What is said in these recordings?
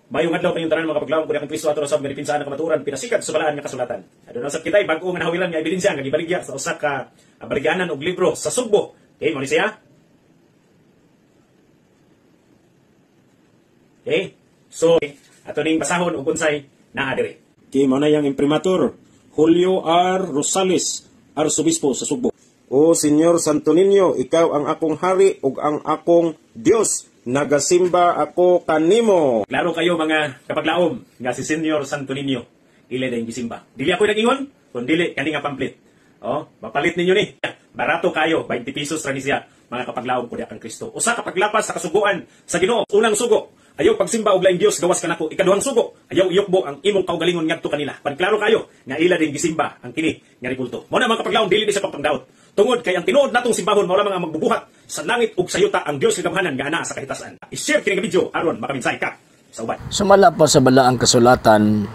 Mayong adlaw kayong tanan mga kapaglaom, kuya kang Kristo ato sa mga pinsan na kamaturan, pinasikat sa balaan nga kasulatan. Aduna sa kitay bag-o nga nahawilan nga ebidensya nga gibaligya sa usa ka baligyanan og libro sa Sugbo. Okay, mo ni siya? Okay? So, ato ning basahon og unsay naa diri. Okay, mao na yang imprimatur Julio R. Rosales, Arsobispo sa Sugbo. O Senyor Santo Niño, ikaw ang akong hari ug ang akong Dios. Nagasimba ako kanimo. Klaro kayo mga kapaglaom nga si Senyor Santo Niño ila dayong gisimba. Dili ako nag-ingon, kun dili kani nga pamphlet. Oh, mapalit ninyo ni. Barato kayo, 20 pesos ra ni siya mga kapaglaom kuya kang Kristo. Usa ka paglapas sa kasuguan sa Ginoo. Unang sugo, ayaw pagsimba og laing Dios gawas kanako. Ikaduhang sugo, ayaw iyukbo ang imong kaugalingon ngadto kanila. Panklaro kayo nga ila din gisimba ang kini nga ribulto. Mo na mga kapaglaom dili sa pagpangdaot. Tungod kay ang tinuod natong simbahon mao lamang ang magbubuhat sa langit ug sayuta ang Dios nga gamhanan nga ana sa kahitasan. I-share kini nga video aron makaminsay ka sa uban. Sumala pa sa balaang kasulatan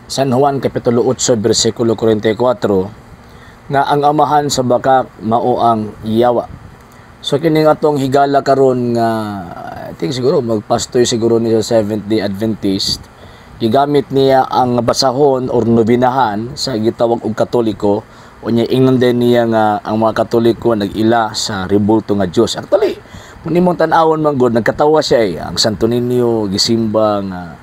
San Juan kapitulo 8 bersikulo 44 nga ang amahan sa baka mao ang Yawa. So kini atong higala karon nga I think siguro magpastoy siguro ni sa Seventh-day Adventist. Gigamit niya ang basahon or nobinahan sa gitawag og Katoliko. Unya ingnon din niya nga ang mga Katoliko nag-ila sa ribulto nga Dios. Actually, kung nimong tan-awon man gud nagkatawa siya ang Santo Niño gisimba nga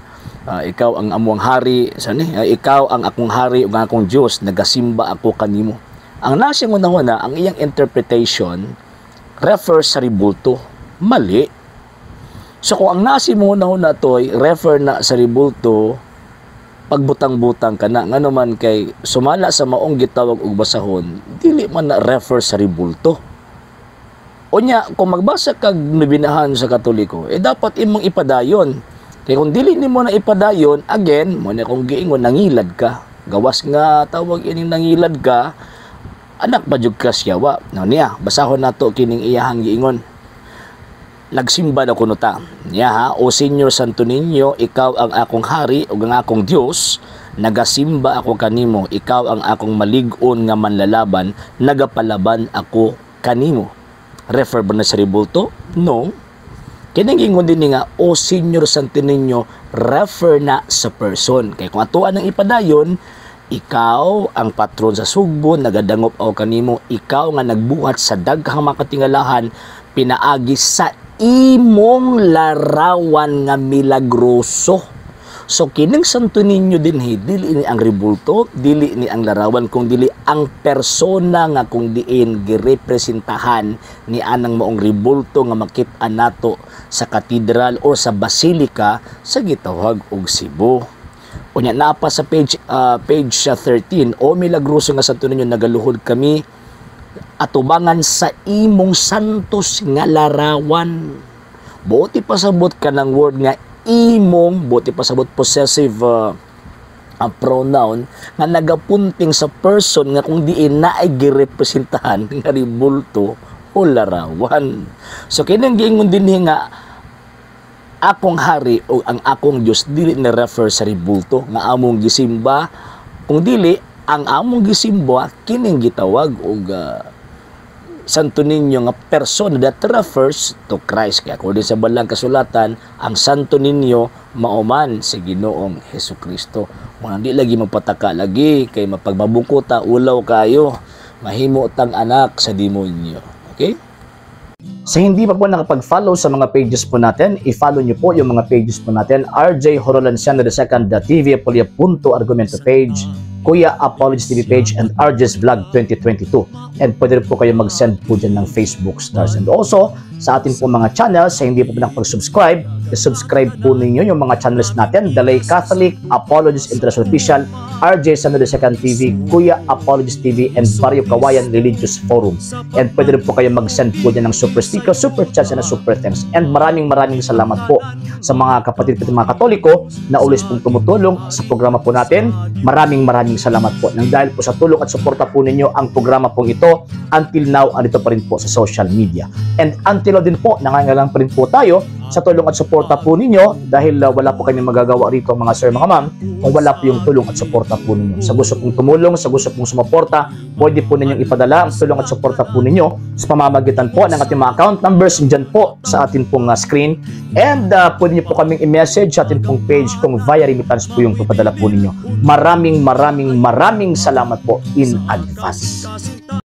ikaw ang amuang hari, sani? Ikaw ang akong hari ug ang akong Dios, nagasimba ako kanimo. Ang nasa una ang iyang interpretation refers sa ribulto. Mali. So kung ang nasi mo una toy refer na sa ribulto, pagbutang-butang ka na nga naman kay sumala sa maong gitawag og basahon dili man na refer sa ribulto. Unya kung magbasa kag nobinahan sa Katoliko dapat imong ipadayon kay kung dili nimo na ipadayon again mo na kung giingon nangilad ka gawas nga tawag ining nangilad ka anak ba jud ka Yawa. No niya basahon nato kining iyahang giingon. Nagsimba na kuno ta. Niya ha, o Senyor Santo Niño, ikaw ang akong hari ug ang akong Dios, nagasimba ako kanimo, ikaw ang akong malig-on nga manlalaban, nagapalaban ako kanimo. Refer ba na sa ribulto? No. Kining ingon din nga, o Senyor Santo Niño, refer na sa person. Kaya kung atuan ang ipadayon, ikaw ang patron sa Sugbo, nagadangop ako kanimo, ikaw nga nagbuhat sa daghang makatingalahan, pinaagi sa imong larawan nga milagroso. So kining Santo Niño din dili ni ang ribulto, dili ni ang larawan, kung dili ang persona nga kung diin girepresentahan ni anang maong ribulto nga makit-an nato sa katedral o sa basilika sa gitawag og Cebu. Unya napa sa page 13, o milagroso nga Santo Niño, nagaluhod kami atubangan sa imong santos nga larawan. Buti pasabot ka ng word nga imong, buti pasabot possessive pronoun nga nagapunting sa person nga kung diin na ay girepresentahan nga ribulto o larawan. So kinang giingon din nga akong hari o ang akong Dios dili na refer sa ribulto nga among gisimba, kung dili ang among gisimba kining gitawag og Santo Niño nga persona that refers to Christ. Kaya kung di sa balang kasulatan, ang Santo Niño mauman si Ginoong Hesukristo. Kung hindi lagi magpataka lagi, kay mapagbabungkuta, ulaw kayo, mahimo tang anak sa demonyo. Okay? Sa hindi pa po nakapag-follow sa mga pages po natin, i-follow nyo po yung mga pages po natin. RJ Horolanciano II, TV Apolia Punto Argumento page, Kuya Apologist TV page, and RJ's Vlog 2022. And pwede rin po kayo mag-send po dyan ng Facebook stars. And also, sa atin po mga channels, sa hindi po nakapag-subscribe, i-subscribe po ninyo yung mga channels natin. Dalay Catholic, Apologist International Official, RJ Sanado II TV, Kuya Apologist TV, and Barrio Kawayan Religious Forum. And pwede rin po kayo mag-send po dyan ng super sticker, super chats, and super thanks. And maraming salamat po sa mga kapatid at mga Katoliko na ulis pong tumutulong sa programa po natin. Maraming salamat po. Nang dahil po sa tulong at suporta po ninyo, ang programa pong ito, until now, andito pa rin po sa social media. And until now din po, nangangailangan pa rin po tayo sa tulong at suporta po ninyo dahil wala po kami magagawa rito mga sir, mga ma'am, kung wala po yung tulong at suporta po ninyo. Sa gusto pong tumulong, sa gusto pong sumuporta, pwede po ninyong ipadala ang tulong at suporta po ninyo sa pamamagitan po ng ating mga account numbers dyan po sa ating pong screen. And pwede niyo po kaming i-message sa ating pong page kung via remittance po yung papadala po ninyo. Maraming salamat po in advance.